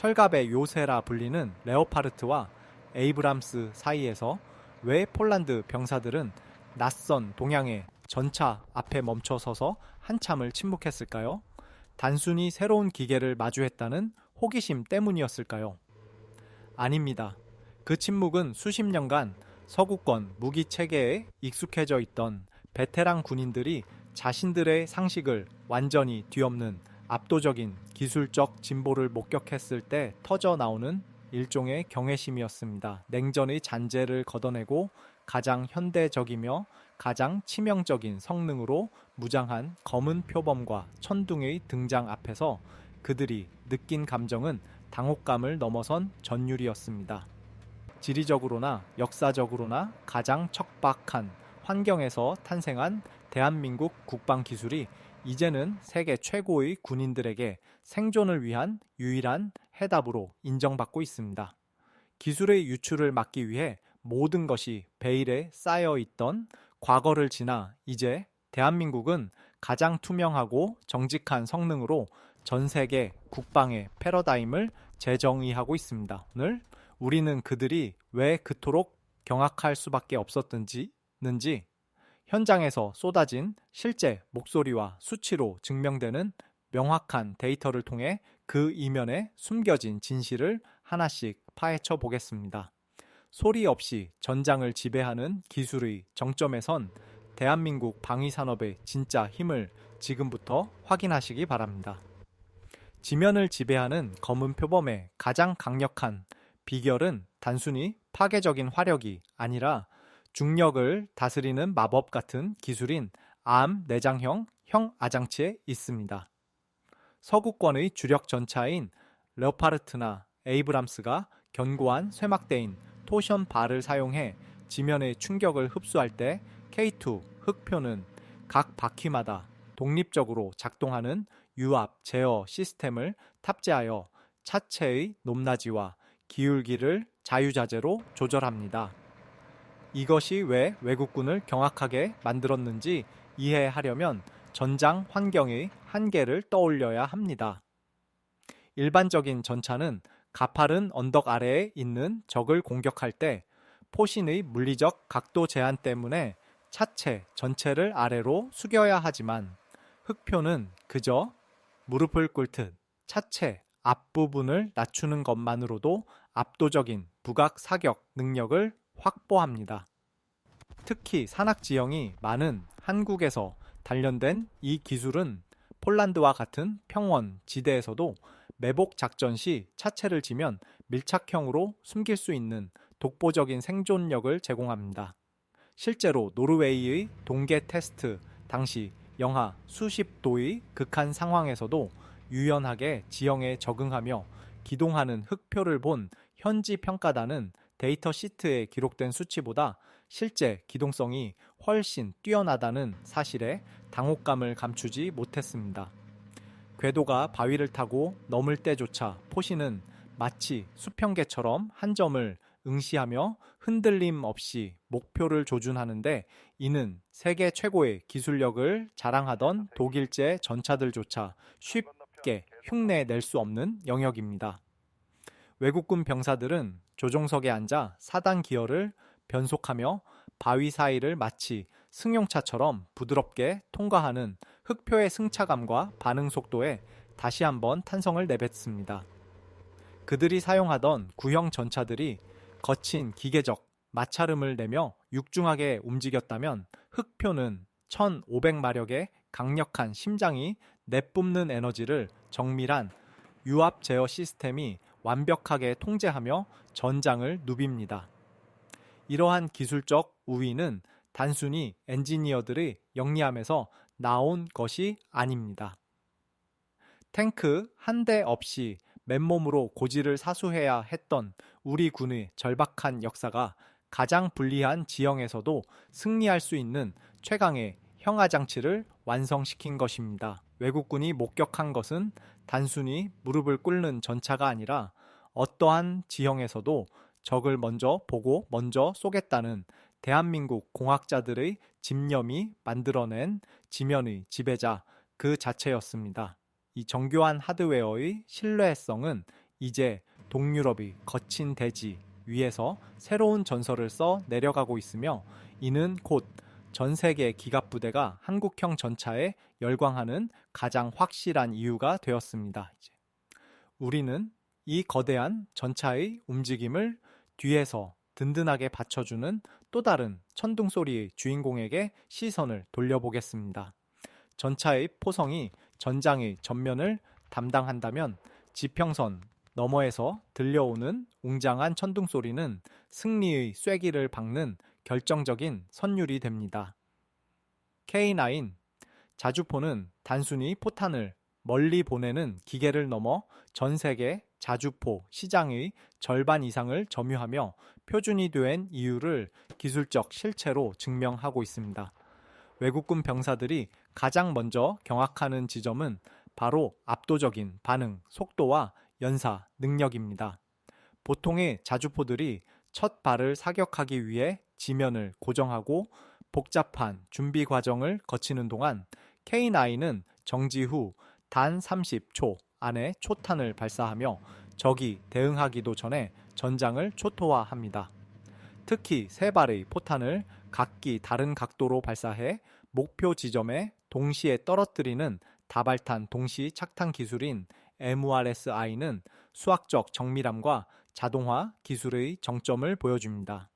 철갑의 요새라 불리는 레오파르트와 에이브람스 사이에서 왜 폴란드 병사들은 낯선 동양의 전차 앞에 멈춰서서 한참을 침묵했을까요? 단순히 새로운 기계를 마주했다는 호기심 때문이었을까요? 아닙니다. 그 침묵은 수십 년간 서구권 무기 체계에 익숙해져 있던 베테랑 군인들이 자신들의 상식을 완전히 뒤엎는 압도적인 기술적 진보를 목격했을 때 터져 나오는 일종의 경외심이었습니다. 냉전의 잔재를 걷어내고 가장 현대적이며 가장 치명적인 성능으로 무장한 검은 표범과 천둥의 등장 앞에서 그들이 느낀 감정은 당혹감을 넘어선 전율이었습니다. 지리적으로나 역사적으로나 가장 척박한 환경에서 탄생한 대한민국 국방 기술이 이제는 세계 최고의 군인들에게 생존을 위한 유일한 해답으로 인정받고 있습니다. 기술의 유출을 막기 위해 모든 것이 베일에 쌓여 있던 과거를 지나 이제 대한민국은 가장 투명하고 정직한 성능으로 전 세계 국방의 패러다임을 재정의하고 있습니다. 오늘 우리는 그들이 왜 그토록 경악할 수밖에 없었는지 현장에서 쏟아진 실제 목소리와 수치로 증명되는 명확한 데이터를 통해 그 이면에 숨겨진 진실을 하나씩 파헤쳐 보겠습니다. 소리 없이 전장을 지배하는 기술의 정점에 선 대한민국 방위산업의 진짜 힘을 지금부터 확인하시기 바랍니다. 지면을 지배하는 검은 표범의 가장 강력한 비결은 단순히 파괴적인 화력이 아니라 중력을 다스리는 마법 같은 기술인 암 내장형 형아장치에 있습니다. 서구권의 주력 전차인 레오파르트나 에이브람스가 견고한 쇠막대인 토션 바를 사용해 지면의 충격을 흡수할 때 K2 흑표는 각 바퀴마다 독립적으로 작동하는 유압 제어 시스템을 탑재하여 차체의 높낮이와 기울기를 자유자재로 조절합니다. 이것이 왜 외국군을 경악하게 만들었는지 이해하려면 전장 환경의 한계를 떠올려야 합니다. 일반적인 전차는 가파른 언덕 아래에 있는 적을 공격할 때 포신의 물리적 각도 제한 때문에 차체 전체를 아래로 숙여야 하지만 흑표는 그저 무릎을 꿇듯 차체 앞부분을 낮추는 것만으로도 압도적인 부각 사격 능력을 확보합니다. 특히 산악 지형이 많은 한국에서 단련된 이 기술은 폴란드와 같은 평원 지대에서도 매복 작전 시 차체를 지면 밀착형으로 숨길 수 있는 독보적인 생존력을 제공합니다. 실제로 노르웨이의 동계 테스트 당시 영하 수십 도의 극한 상황에서도 유연하게 지형에 적응하며 기동하는 흑표를 본 현지 평가단은 데이터 시트에 기록된 수치보다 실제 기동성이 훨씬 뛰어나다는 사실에 당혹감을 감추지 못했습니다. 궤도가 바위를 타고 넘을 때조차 포신은 마치 수평계처럼 한 점을 응시하며 흔들림 없이 목표를 조준하는데 이는 세계 최고의 기술력을 자랑하던 독일제 전차들조차 쉽게 흉내낼 수 없는 영역입니다. 외국군 병사들은 조종석에 앉아 4단 기어를 변속하며 바위 사이를 마치 승용차처럼 부드럽게 통과하는 흑표의 승차감과 반응 속도에 다시 한번 탄성을 내뱉습니다. 그들이 사용하던 구형 전차들이 거친 기계적 마찰음을 내며 육중하게 움직였다면 흑표는 1500마력의 강력한 심장이 내뿜는 에너지를 정밀한 유압 제어 시스템이 완벽하게 통제하며 전장을 누빕니다. 이러한 기술적 우위는 단순히 엔지니어들의 영리함에서 나온 것이 아닙니다. 탱크 한 대 없이 맨몸으로 고지를 사수해야 했던 우리 군의 절박한 역사가 가장 불리한 지형에서도 승리할 수 있는 최강의 형아장치를 완성시킨 것입니다. 외국군이 목격한 것은 단순히 무릎을 꿇는 전차가 아니라 어떠한 지형에서도 적을 먼저 보고 먼저 쏘겠다는 대한민국 공학자들의 집념이 만들어낸 지면의 지배자 그 자체였습니다. 이 정교한 하드웨어의 신뢰성은 이제 동유럽이 거친 대지 위에서 새로운 전설을 써 내려가고 있으며 이는 곧 전 세계 기갑부대가 한국형 전차에 열광하는 가장 확실한 이유가 되었습니다. 우리는 이 거대한 전차의 움직임을 뒤에서 든든하게 받쳐주는 또 다른 천둥소리의 주인공에게 시선을 돌려보겠습니다. 전차의 포성이 전장의 전면을 담당한다면 지평선 너머에서 들려오는 웅장한 천둥소리는 승리의 쐐기를 박는 결정적인 선율이 됩니다. K9 자주포는 단순히 포탄을 멀리 보내는 기계를 넘어 전 세계 자주포 시장의 절반 이상을 점유하며 표준이 된 이유를 기술적 실체로 증명하고 있습니다. 외국군 병사들이 가장 먼저 경악하는 지점은 바로 압도적인 반응, 속도와 연사, 능력입니다. 보통의 자주포들이 첫 발을 사격하기 위해 지면을 고정하고 복잡한 준비 과정을 거치는 동안 K9은 정지 후 단 30초 안에 초탄을 발사하며 적이 대응하기도 전에 전장을 초토화합니다. 특히 세 발의 포탄을 각기 다른 각도로 발사해 목표 지점에 동시에 떨어뜨리는 다발탄 동시 착탄 기술인 MRSI는 수학적 정밀함과 자동화 기술의 정점을 보여줍니다.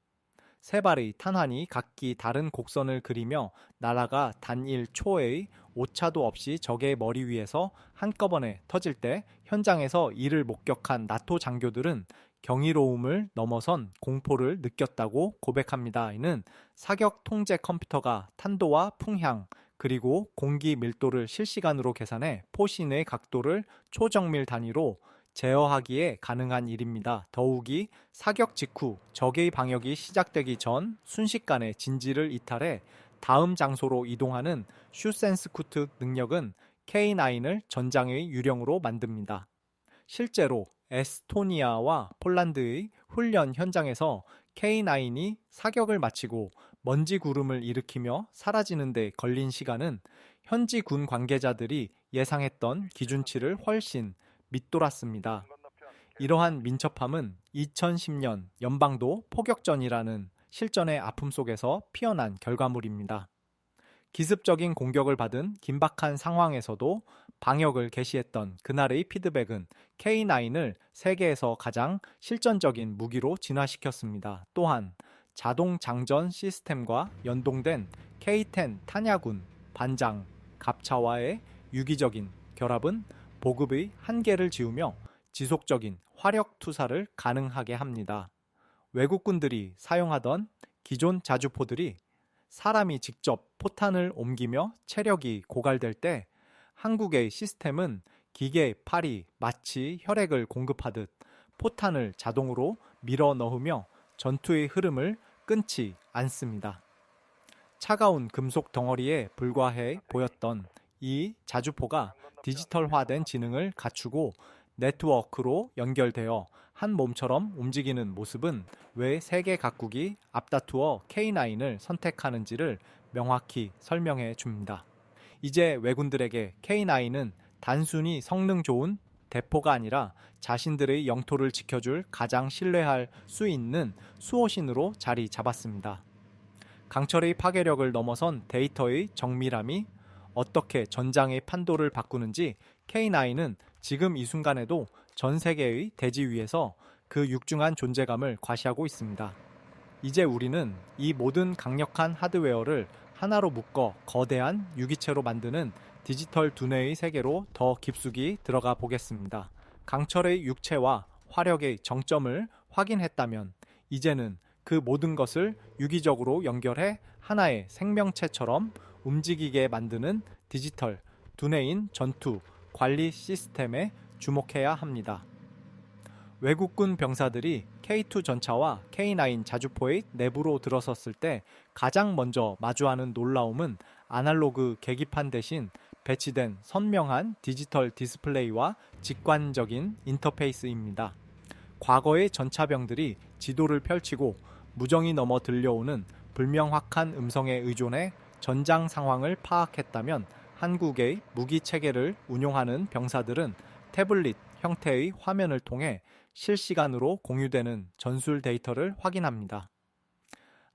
세 발의 탄환이 각기 다른 곡선을 그리며 날아가 단일 초의 오차도 없이 적의 머리 위에서 한꺼번에 터질 때 현장에서 이를 목격한 나토 장교들은 경이로움을 넘어선 공포를 느꼈다고 고백합니다. 이는 사격 통제 컴퓨터가 탄도와 풍향 그리고 공기 밀도를 실시간으로 계산해 포신의 각도를 초정밀 단위로 제어하기에 가능한 일입니다. 더욱이 사격 직후 적의 방역이 시작되기 전 순식간에 진지를 이탈해 다음 장소로 이동하는 슈센스쿠트 능력은 K9을 전장의 유령으로 만듭니다. 실제로 에스토니아와 폴란드의 훈련 현장에서 K9이 사격을 마치고 먼지 구름을 일으키며 사라지는 데 걸린 시간은 현지 군 관계자들이 예상했던 기준치를 훨씬 밑돌았습니다. 이러한 민첩함은 2010년 연방도 포격전이라는 실전의 아픔 속에서 피어난 결과물입니다. 기습적인 공격을 받은 긴박한 상황에서도 방역을 개시했던 그날의 피드백은 K9을 세계에서 가장 실전적인 무기로 진화시켰습니다. 또한 자동 장전 시스템과 연동된 K10 탄야군, 반장, 갑차와의 유기적인 결합은 보급의 한계를 지우며 지속적인 화력 투사를 가능하게 합니다. 외국군들이 사용하던 기존 자주포들이 사람이 직접 포탄을 옮기며 체력이 고갈될 때 한국의 시스템은 기계의 팔이 마치 혈액을 공급하듯 포탄을 자동으로 밀어 넣으며 전투의 흐름을 끊지 않습니다. 차가운 금속 덩어리에 불과해 보였던 이 자주포가 디지털화된 지능을 갖추고 네트워크로 연결되어 한 몸처럼 움직이는 모습은 왜 세계 각국이 앞다투어 K9을 선택하는지를 명확히 설명해 줍니다. 이제 왜군들에게 K9은 단순히 성능 좋은 대포가 아니라 자신들의 영토를 지켜줄 가장 신뢰할 수 있는 수호신으로 자리 잡았습니다. 강철의 파괴력을 넘어선 데이터의 정밀함이 어떻게 전장의 판도를 바꾸는지 K9은 지금 이 순간에도 전 세계의 대지 위에서 그 육중한 존재감을 과시하고 있습니다. 이제 우리는 이 모든 강력한 하드웨어를 하나로 묶어 거대한 유기체로 만드는 디지털 두뇌의 세계로 더 깊숙이 들어가 보겠습니다. 강철의 육체와 화력의 정점을 확인했다면 이제는 그 모든 것을 유기적으로 연결해 하나의 생명체처럼 움직이게 만드는 디지털 두뇌인 전투 관리 시스템에 주목해야 합니다. 외국군 병사들이 K2 전차와 K9 자주포의 내부로 들어섰을 때 가장 먼저 마주하는 놀라움은 아날로그 계기판 대신 배치된 선명한 디지털 디스플레이와 직관적인 인터페이스입니다. 과거의 전차병들이 지도를 펼치고 무정이 넘어 들려오는 불명확한 음성에 의존해 전장 상황을 파악했다면 한국의 무기 체계를 운용하는 병사들은 태블릿 형태의 화면을 통해 실시간으로 공유되는 전술 데이터를 확인합니다.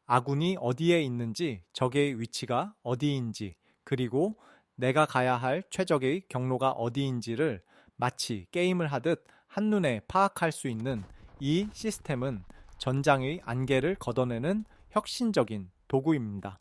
아군이 어디에 있는지, 적의 위치가 어디인지, 그리고 내가 가야 할 최적의 경로가 어디인지를 마치 게임을 하듯 한눈에 파악할 수 있는 이 시스템은 전장의 안개를 걷어내는 혁신적인 도구입니다.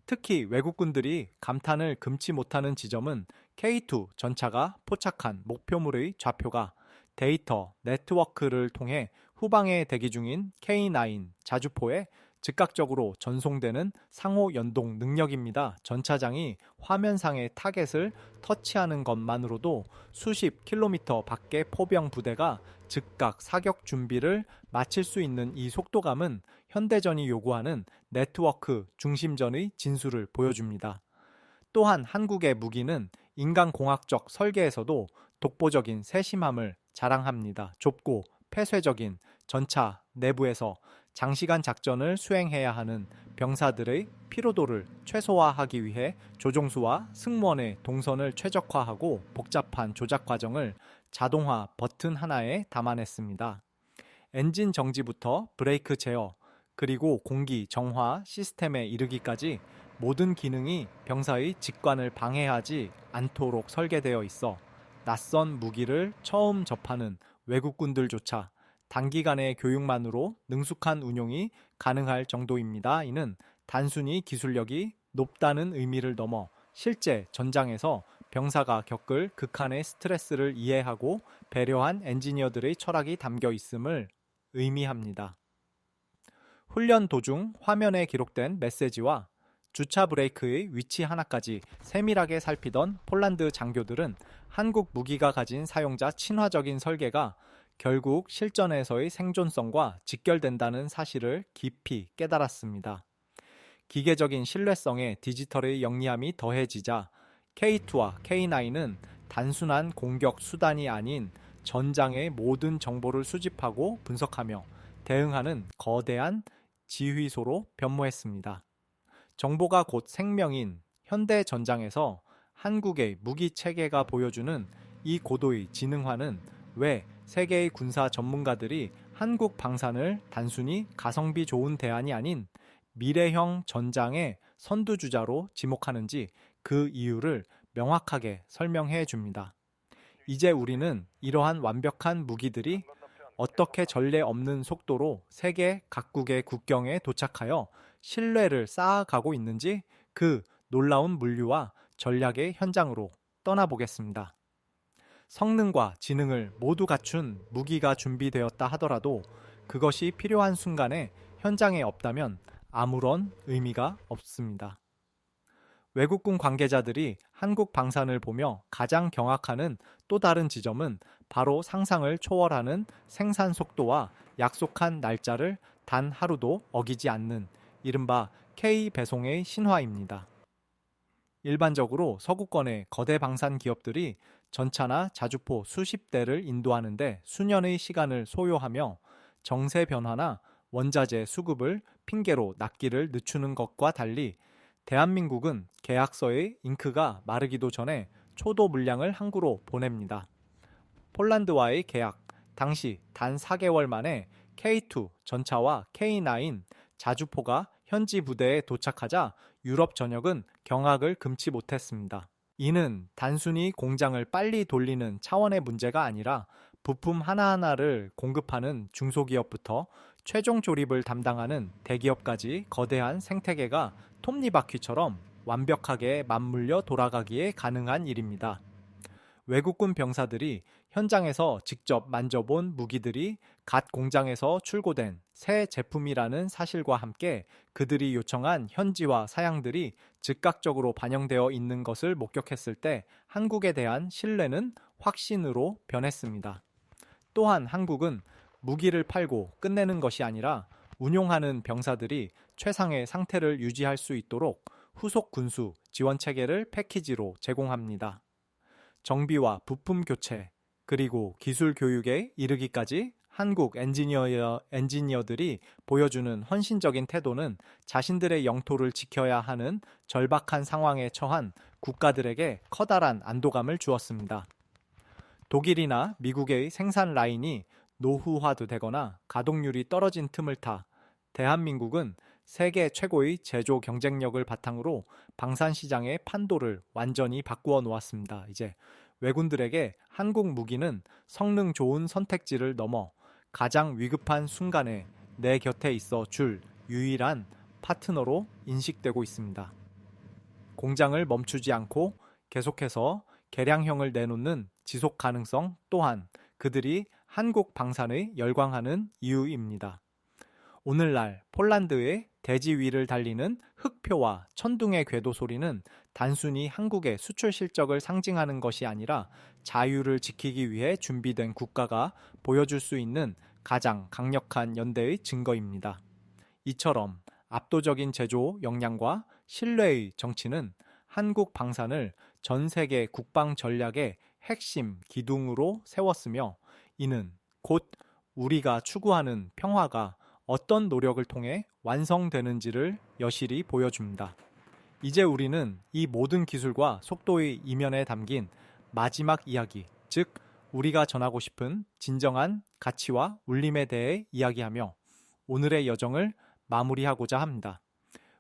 특히 외국군들이 감탄을 금치 못하는 지점은 K2 전차가 포착한 목표물의 좌표가 데이터 네트워크를 통해 후방에 대기 중인 K9 자주포에 즉각적으로 전송되는 상호 연동 능력입니다. 전차장이 화면상의 타겟을 터치하는 것만으로도 수십 킬로미터 밖의 포병 부대가 즉각 사격 준비를 마칠 수 있는 이 속도감은 현대전이 요구하는 네트워크 중심전의 진수를 보여줍니다. 또한 한국의 무기는 인간공학적 설계에서도 독보적인 세심함을 자랑합니다. 좁고 폐쇄적인 전차 내부에서 장시간 작전을 수행해야 하는 병사들의 피로도를 최소화하기 위해 조종수와 승무원의 동선을 최적화하고 복잡한 조작 과정을 자동화 버튼 하나에 담아냈습니다. 엔진 정지부터 브레이크 제어, 그리고 공기 정화 시스템에 이르기까지 모든 기능이 병사의 직관을 방해하지 않도록 설계되어 있어 낯선 무기를 처음 접하는 외국군들조차 단기간의 교육만으로 능숙한 운용이 가능할 정도입니다. 이는 단순히 기술력이 높다는 의미를 넘어 실제 전장에서 병사가 겪을 극한의 스트레스를 이해하고 배려한 엔지니어들의 철학이 담겨 있음을 의미합니다. 훈련 도중 화면에 기록된 메시지와 주차 브레이크의 위치 하나까지 세밀하게 살피던 폴란드 장교들은 한국 무기가 가진 사용자 친화적인 설계가 결국 실전에서의 생존성과 직결된다는 사실을 깊이 깨달았습니다. 기계적인 신뢰성에 디지털의 영리함이 더해지자 K2와 K9은 단순한 공격 수단이 아닌 전장의 모든 정보를 수집하고 분석하며 대응하는 거대한 지휘소로 변모했습니다. 정보가 곧 생명인 현대 전장에서 한국의 무기 체계가 보여주는 이 고도의 지능화는 왜 세계의 군사 전문가들이 한국 방산을 단순히 가성비 좋은 대안이 아닌 미래형 전장의 선두주자로 지목하는지 그 이유를 명확하게 설명해 줍니다. 이제 우리는 이러한 완벽한 무기들이 어떻게 전례 없는 속도로 세계 각국의 국경에 도착하여 신뢰를 쌓아가고 있는지 그 놀라운 물류와 전략의 현장으로 떠나보겠습니다. 성능과 지능을 모두 갖춘 무기가 준비되었다 하더라도 그것이 필요한 순간에 현장에 없다면 아무런 의미가 없습니다. 외국군 관계자들이 한국 방산을 보며 가장 경악하는 또 다른 지점은 바로 상상을 초월하는 생산 속도와 약속한 날짜를 단 하루도 어기지 않는 이른바 K 배송의 신화입니다. 일반적으로 서구권의 거대 방산 기업들이 전차나 자주포 수십 대를 인도하는데 수년의 시간을 소요하며 정세 변화나 원자재 수급을 핑계로 납기를 늦추는 것과 달리 대한민국은 계약서의 잉크가 마르기도 전에 초도 물량을 항구로 보냅니다. 폴란드와의 계약, 당시 단 4개월 만에 K2 전차와 K9 자주포가 현지 부대에 도착하자 유럽 전역은 경악을 금치 못했습니다. 이는 단순히 공장을 빨리 돌리는 차원의 문제가 아니라 부품 하나하나를 공급하는 중소기업부터 최종 조립을 담당하는 대기업까지 거대한 생태계가 톱니바퀴처럼 완벽하게 맞물려 돌아가기에 가능한 일입니다. 외국군 병사들이 현장에서 직접 만져본 무기들이 갓 공장에서 출고된 새 제품이라는 사실과 함께 그들이 요청한 현지화 사양들이 즉각적으로 반영되어 있는 것을 목격했을 때 한국에 대한 신뢰는 확신으로 변했습니다. 또한 한국은 무기를 팔고 끝내는 것이 아니라 운용하는 병사들이 최상의 상태를 유지할 수 있도록 후속 군수 지원 체계를 패키지로 제공합니다. 정비와 부품 교체, 그리고 기술 교육에 이르기까지 한국 엔지니어들이 보여주는 헌신적인 태도는 자신들의 영토를 지켜야 하는 절박한 상황에 처한 국가들에게 커다란 안도감을 주었습니다. 독일이나 미국의 생산 라인이 노후화되거나 가동률이 떨어진 틈을 타 대한민국은 세계 최고의 제조 경쟁력을 바탕으로 방산 시장의 판도를 완전히 바꾸어 놓았습니다. 이제 외군들에게 한국 무기는 성능 좋은 선택지를 넘어 가장 위급한 순간에 내 곁에 있어 줄 유일한 파트너로 인식되고 있습니다. 공장을 멈추지 않고 계속해서 개량형을 내놓는 지속 가능성 또한 그들이 한국 방산에 열광하는 이유입니다. 오늘날 폴란드의 대지 위를 달리는 흑표와 천둥의 궤도 소리는 단순히 한국의 수출 실적을 상징하는 것이 아니라 자유를 지키기 위해 준비된 국가가 보여줄 수 있는 가장 강력한 연대의 증거입니다. 이처럼 압도적인 제조 역량과 신뢰의 정치는 한국 방산을 전 세계 국방 전략의 핵심 기둥으로 세웠으며 이는 곧 우리가 추구하는 평화가 어떤 노력을 통해 완성되는지를 여실히 보여줍니다. 이제 우리는 이 모든 기술과 속도의 이면에 담긴 마지막 이야기, 즉 우리가 전하고 싶은 진정한 가치와 울림에 대해 이야기하며 오늘의 여정을 마무리하고자 합니다.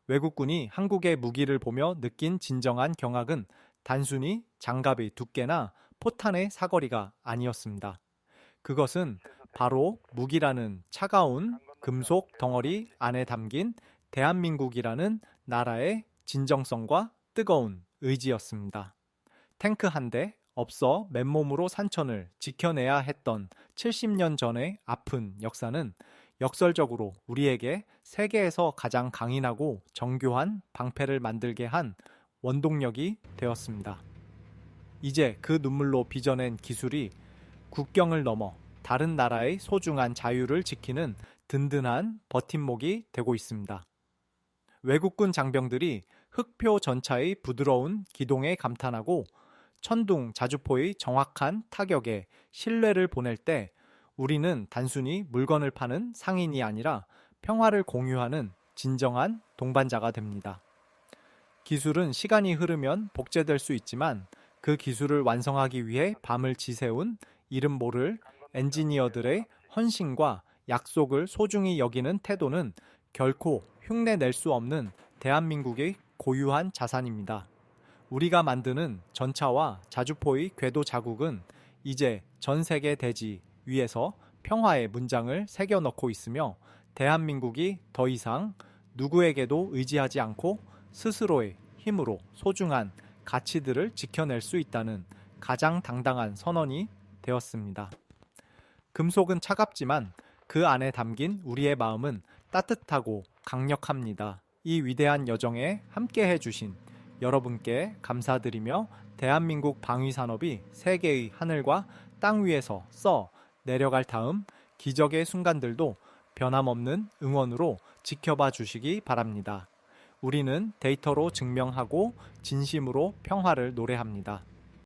외국군이 한국의 무기를 보며 느낀 진정한 경악은 단순히 장갑의 두께나 포탄의 사거리가 아니었습니다. 그것은 바로 무기라는 차가운 금속 덩어리 안에 담긴 대한민국이라는 나라의 진정성과 뜨거운 의지였습니다. 탱크 한 대 없어 맨몸으로 산천을 지켜내야 했던 70년 전의 아픈 역사는 역설적으로 우리에게 세계에서 가장 강인하고 정교한 방패를 만들게 한 원동력이 되었습니다. 이제 그 눈물로 빚어낸 기술이 국경을 넘어 다른 나라의 소중한 자유를 지키는 든든한 버팀목이 되고 있습니다. 외국군 장병들이 흑표 전차의 부드러운 기동에 감탄하고 천둥 자주포의 정확한 타격에 신뢰를 보낼 때 우리는 단순히 물건을 파는 상인이 아니라 평화를 공유하는 진정한 동반자가 됩니다. 기술은 시간이 흐르면 복제될 수 있지만 그 기술을 완성하기 위해 밤을 지새운 이름 모를 엔지니어들의 헌신과 약속을 소중히 여기는 태도는 결코 흉내낼 수 없는 대한민국의 고유한 자산입니다. 우리가 만드는 전차와 자주포의 궤도 자국은 이제 전 세계 대지 위에서 평화의 문장을 새겨넣고 있으며 대한민국이 더 이상 누구에게도 의지하지 않고 스스로의 힘으로 소중한 가치들을 지켜낼 수 있다는 가장 당당한 선언이 되었습니다. 금속은 차갑지만 그 안에 담긴 우리의 마음은 따뜻하고 강력합니다. 이 위대한 여정에 함께 해주신 여러분께 감사드리며 대한민국 방위산업이 세계의 하늘과 땅 위에서 써 내려갈 다음 기적의 순간들도 변함없는 응원으로 지켜봐 주시기 바랍니다. 우리는 데이터로 증명하고 진심으로 평화를 노래합니다.